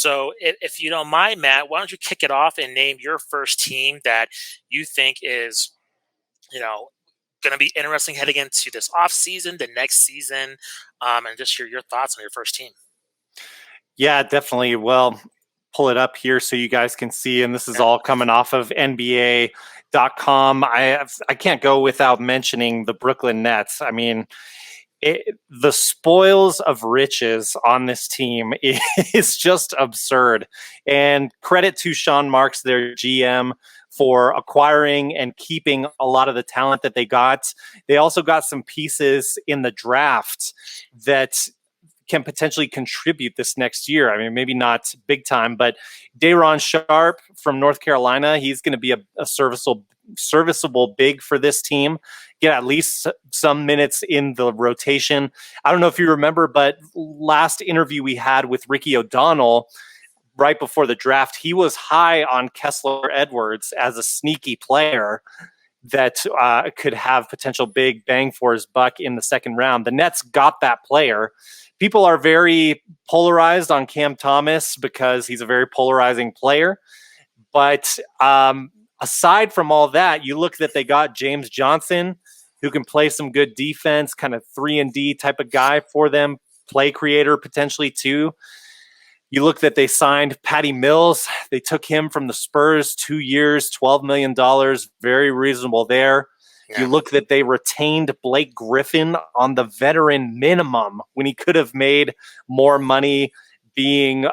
So if you don't mind, Matt, why don't you kick it off and name your first team that you think is, you know, going to be interesting heading into this off season, the next season, and just your thoughts on your first team. Yeah, definitely. Well, pull it up here so you guys can see. And this is Yeah. all coming off of NBA.com. I can't go without mentioning the Brooklyn Nets. I mean, the spoils of riches on this team is just absurd. And credit to Sean Marks, their GM, for acquiring and keeping a lot of the talent that they got. They also got some pieces in the draft that can potentially contribute this next year. I mean, maybe not big time, but Day'Ron Sharp from North Carolina, he's going to be a serviceable big for this team. Get at least some minutes in the rotation. I don't know if you remember, but last interview we had with Ricky O'Donnell right before the draft, he was high on Kessler Edwards as a sneaky player that could have potential big bang for his buck in the second round. The Nets got that player. People are very polarized on Cam Thomas because he's a very polarizing player. But aside from all that, you look that they got James Johnson, who can play some good defense, kind of 3-and-D type of guy for them, play creator potentially too. You look that they signed Patty Mills. They took him from the Spurs, 2 years, $12 million, very reasonable there. Yeah. You look that they retained Blake Griffin on the veteran minimum when he could have made more money, being,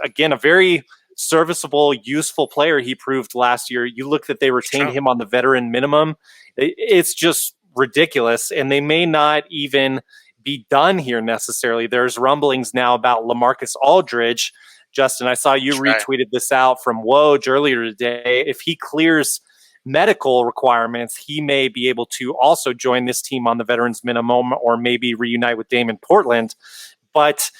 again, a very serviceable, useful player he proved last year. You look that they retained him on the veteran minimum. It's just ridiculous, and they may not even be done here necessarily. There's rumblings now about LaMarcus Aldridge. Justin, I saw you retweeted this out from Woj earlier today. If he clears medical requirements, he may be able to also join this team on the veterans minimum or maybe reunite with Dame in Portland. But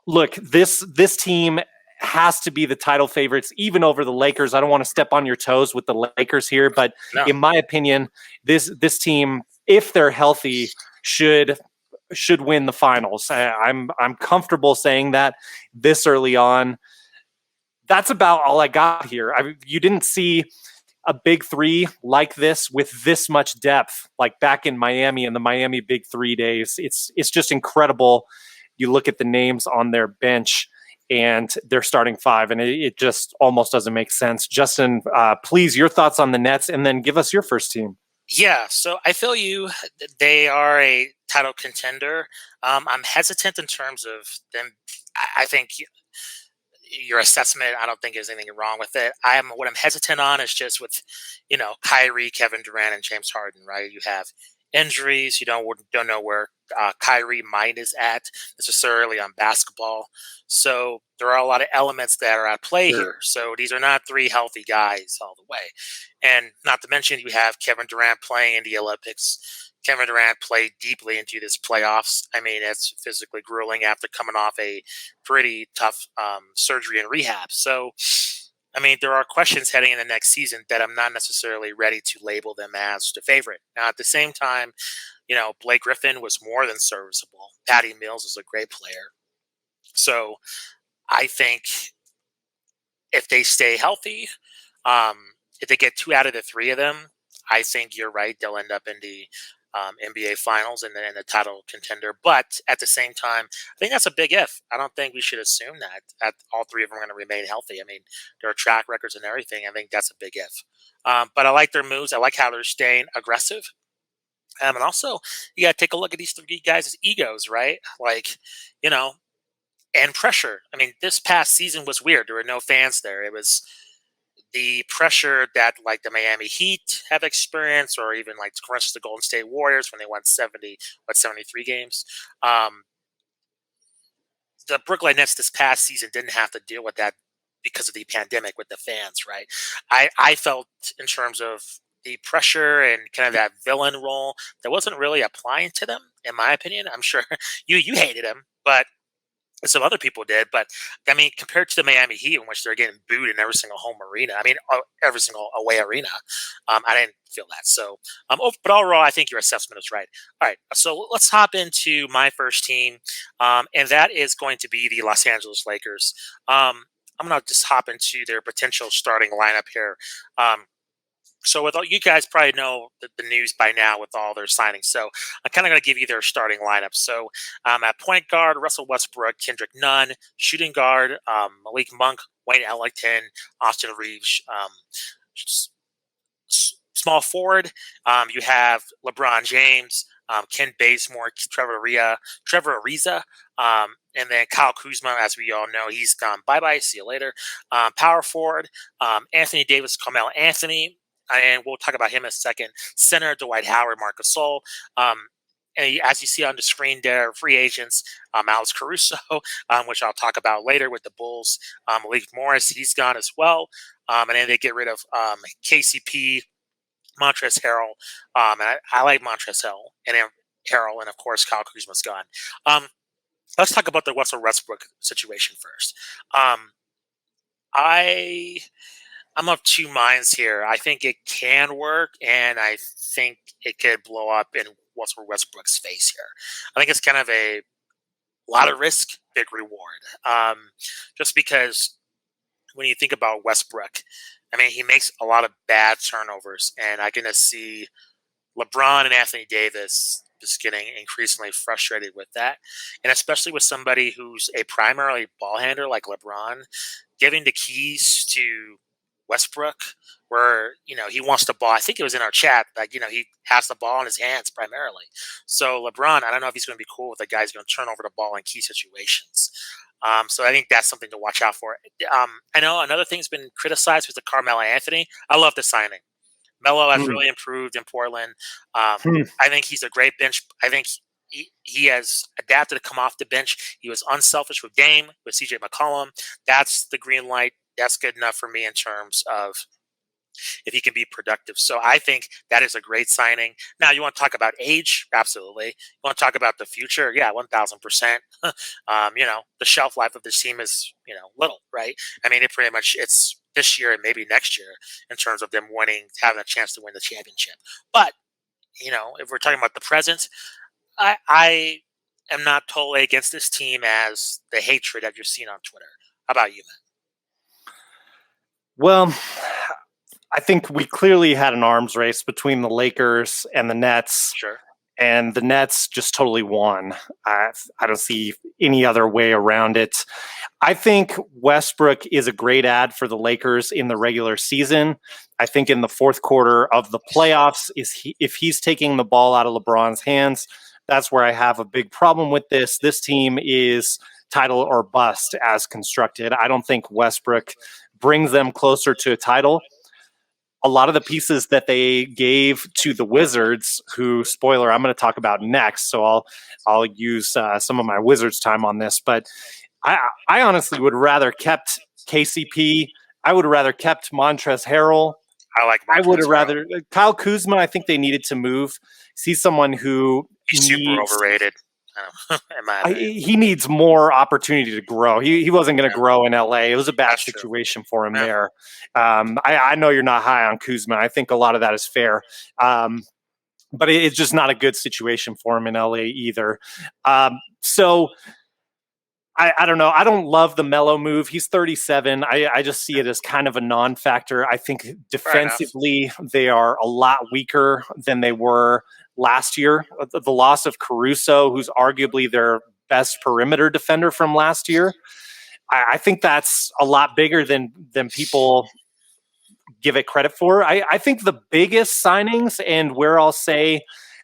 look, this team has to be the title favorites, even over the Lakers. I don't want to step on your toes with the Lakers here, but in my opinion, this team, if they're healthy, should win the finals. I'm comfortable saying that this early on. That's about all I got here. You didn't see a big three like this with this much depth, like back in Miami in the Miami Big Three days. It's just incredible. You look at the names on their bench and their starting five, and it just almost doesn't make sense. Justin, please, your thoughts on the Nets, and then give us your first team. Yeah, so I feel you. They are a title contender. I'm hesitant in terms of them. I think your assessment, I don't think there's anything wrong with it. What I'm hesitant on is just with, Kyrie, Kevin Durant, and James Harden. Right? You have injuries. You don't know where Kyrie mind is at necessarily on basketball. So there are a lot of elements that are at play here. So these are not three healthy guys all the way. And not to mention you have Kevin Durant playing in the Olympics. Kevin Durant played deeply into this playoffs. I mean, it's physically grueling after coming off a pretty tough surgery and rehab. So, I mean, there are questions heading in the next season that I'm not necessarily ready to label them as the favorite. Now, at the same time, Blake Griffin was more than serviceable. Patty Mills is a great player. So I think if they stay healthy, if they get 2 out of the 3 of them, I think you're right. They'll end up in the NBA Finals and the title contender. But at the same time, I think that's a big if. I don't think we should assume that all 3 of them are going to remain healthy. I mean, there are track records and everything. I think that's a big if. But I like their moves. I like how they're staying aggressive. And also, you got to take a look at these 3 guys' egos, right? Like, and pressure. I mean, this past season was weird. There were no fans there. It was the pressure that like the Miami Heat have experienced, or even like the Golden State Warriors when they won 73 games. The Brooklyn Nets this past season didn't have to deal with that because of the pandemic with the fans, right? I felt in terms of the pressure and kind of that villain role that wasn't really applying to them, in my opinion. I'm sure you hated him, but some other people did. But I mean, compared to the Miami Heat, in which they're getting booed in every single home arena, I mean, every single away arena, I didn't feel that. So, but overall, I think your assessment is right. All right, so let's hop into my first team, and that is going to be the Los Angeles Lakers. I'm going to just hop into their potential starting lineup here. So with all you guys probably know the news by now with all their signings. So I'm kind of going to give you their starting lineup. So at point guard, Russell Westbrook, Kendrick Nunn. Shooting guard, Malik Monk, Wayne Ellington, Austin Reeves. Small forward, you have LeBron James, Ken Bazemore, Trevor Ariza, and then Kyle Kuzma. As we all know, he's gone bye bye. See you later. Power forward, Anthony Davis, Carmelo Anthony, and we'll talk about him in a second. Center, Dwight Howard, Marc Gasol. And as you see on the screen there, free agents, Alex Caruso, which I'll talk about later with the Bulls. Malik Morris, he's gone as well. And then they get rid of KCP, Montrezl Harrell, and I like Montrezl Harrell, and of course Kyle Kuzma's gone. Let's talk about the Russell Westbrook situation first. I I'm of two minds here. I think it can work, and I think it could blow up in Russell Westbrook's face here. I think it's kind of a lot of risk, big reward. Just because when you think about Westbrook, I mean, he makes a lot of bad turnovers, and I can just see LeBron and Anthony Davis just getting increasingly frustrated with that. And especially with somebody who's a primarily ball handler like LeBron, giving the keys to Westbrook, where, he wants the ball. I think it was in our chat, like, he has the ball in his hands primarily. So LeBron, I don't know if he's going to be cool with a guy who's going to turn over the ball in key situations. So I think that's something to watch out for. I know another thing's been criticized was the Carmelo Anthony. I love the signing. Melo has really improved in Portland. I think he's a great bench. I think he has adapted to come off the bench. He was unselfish with Dame, with CJ McCollum. That's the green light. That's good enough for me in terms of if he can be productive. So I think that is a great signing. Now, you want to talk about age? Absolutely. You want to talk about the future? Yeah, 1000%. The shelf life of this team is, little, right? I mean, it's this year and maybe next year in terms of them having a chance to win the championship. But, if we're talking about the present, I am not totally against this team as the hatred that you're seeing on Twitter. How about you, man? Well, I think we clearly had an arms race between the Lakers and the Nets. Sure. And the Nets just totally won. I don't see any other way around it. I think Westbrook is a great ad for the Lakers in the regular season. I think in the fourth quarter of the playoffs, if he's taking the ball out of LeBron's hands, that's where I have a big problem with this. This team is title or bust as constructed. I don't think Westbrook brings them closer to a title. A lot of the pieces that they gave to the Wizards, who, spoiler, I'm going to talk about next, so I'll use some of my Wizards time on this. But I honestly would rather kept KCP. I would have rather kept Montrezl Harrell. I would have rather Kyle Kuzma. I think they needed to move. He's someone who he's super overrated. He needs more opportunity to grow. He wasn't going to grow in LA. It was a bad situation for him there. I know you're not high on Kuzma. I think a lot of that is fair. But it's just not a good situation for him in LA either. So I don't know. I don't love the Melo move. He's 37. I just see it as kind of a non-factor. I think defensively they are a lot weaker than they were last year. The loss of Caruso, who's arguably their best perimeter defender from last year, I think that's a lot bigger than people give it credit for. I think the biggest signings, and where I'll say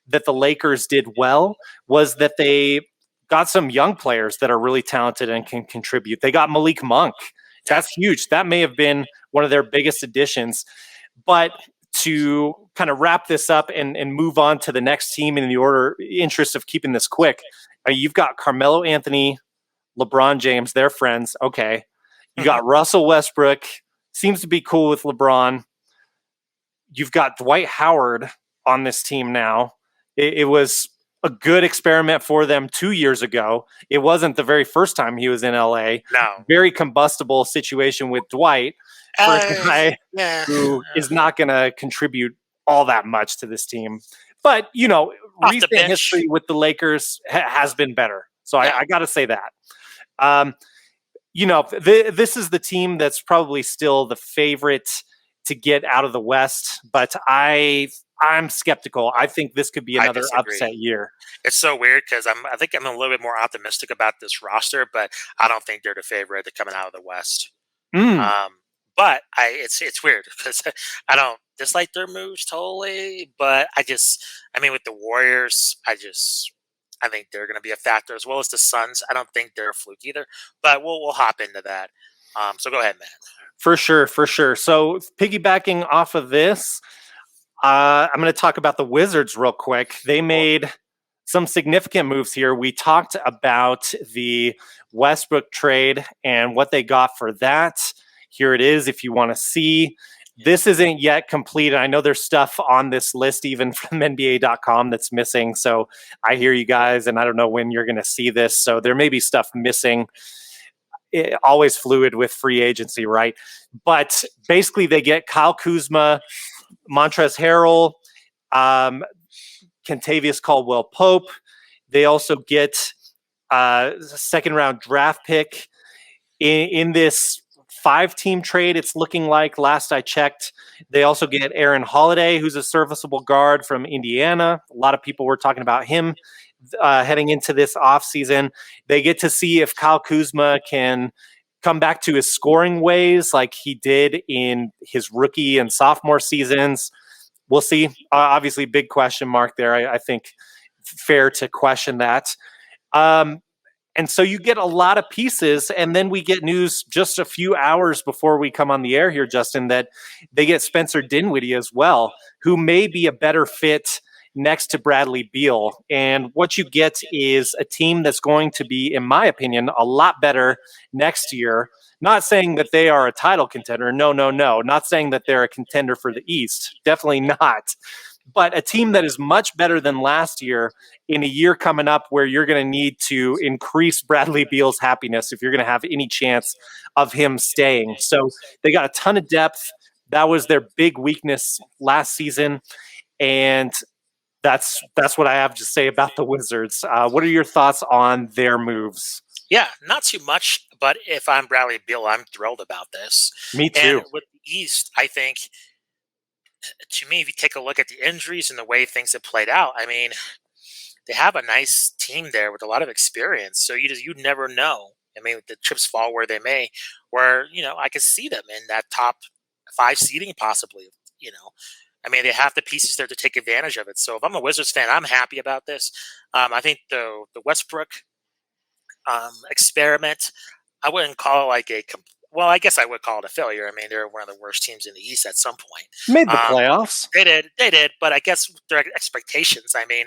that the Lakers did well, was that they got some young players that are really talented and can contribute. They got Malik Monk. That's huge. That may have been one of their biggest additions. But to kind of wrap this up and move on to the next team in the interest of keeping this quick, you've got Carmelo Anthony, LeBron James, they're friends. Okay. You got Russell Westbrook, seems to be cool with LeBron. You've got Dwight Howard on this team now. It was a good experiment for them 2 years ago. It wasn't the very first time he was in LA. No. Very combustible situation with Dwight for a guy Yeah. who is not going to contribute all that much to this team. But, Off the recent bench. history with the Lakers has been better. So Yeah. I got to say that. Um, this is the team that's probably still the favorite to get out of the West, but I'm skeptical. I think this could be I another disagree. upset year. It's so weird because I think I'm a little bit more optimistic about this roster, but I don't think they're the favorite to coming out of the West. Mm, Um, but it's weird because I don't dislike their moves totally, but I mean with the Warriors, I think they're going to be a factor as well as the Suns. I don't think they're a fluke either, but we'll hop into that. So go ahead, man. for sure, for sure. So piggybacking off of this, I'm going to talk about the Wizards real quick. They Well, made some significant moves here. We talked about the Westbrook trade and what they got for that. Here it is if you want to see. This isn't yet complete. I know there's stuff on this list, even from NBA.com, that's missing. So I hear you guys, and I don't know when you're going to see this. So there may be stuff missing. Always fluid with free agency, right? But basically, they get Kyle Kuzma, Montrezl Harrell, um, Kentavious Caldwell Pope. They also get a second round draft pick in this 5-team trade. It's looking like, last I checked, they also get Aaron Holiday, who's a serviceable guard from Indiana. A lot of people were talking about him heading into this offseason. They get to see if Kyle Kuzma can come back to his scoring ways like he did in his rookie and sophomore seasons. We'll see. Obviously, big question mark there. I think fair to question that. And so you get a lot of pieces, and then we get news just a few hours before we come on the air here, Justin, that they get Spencer Dinwiddie as well, who may be a better fit next to Bradley Beal. And what you get is a team that's going to be, in my opinion, a lot better next year. Not saying that they are a title contender. No, no, no. Not saying that they're a contender for the East. Definitely not. But a team that is much better than last year in a year coming up where you're going to need to increase Bradley Beal's happiness if you're going to have any chance of him staying. So they got a ton of depth. That was their big weakness last season. And that's what I have to say about the Wizards. What are your thoughts on their moves? yeah, not too much, but if I'm Bradley Beal, I'm thrilled about this. Me And too. with the East, I think to me, if you take a look at the injuries and the way things have played out, I mean, they have a nice team there with a lot of experience. So you never know. I mean, the chips fall where they may. Where I could see them in that top 5 seeding possibly. I mean, they have the pieces there to take advantage of it. So if I'm a Wizards fan, I'm happy about this. I think the Westbrook experiment, I wouldn't call it like well, I guess I would call it a failure. I mean, they're one of the worst teams in the East at some point. Made the Um, playoffs. they did, but I guess their expectations. I mean,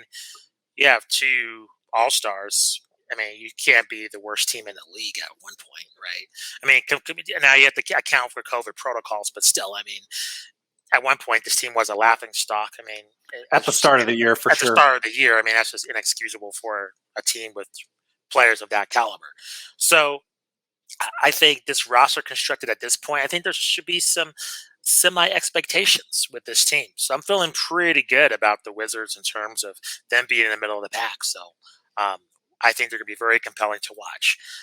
you have 2 All Stars. I mean, you can't be the worst team in the league at one point, right? I mean, now you have to account for COVID protocols, but still, I mean, at one point this team was a laughing stock. I mean, At the start of the year, for at the sure. start of the year, I mean, that's just inexcusable for a team with players of that caliber. So I think this roster constructed at this point, I think there should be some semi expectations with this team. So I'm feeling pretty good about the Wizards in terms of them being in the middle of the pack. So um, I think they're going to be very compelling to watch.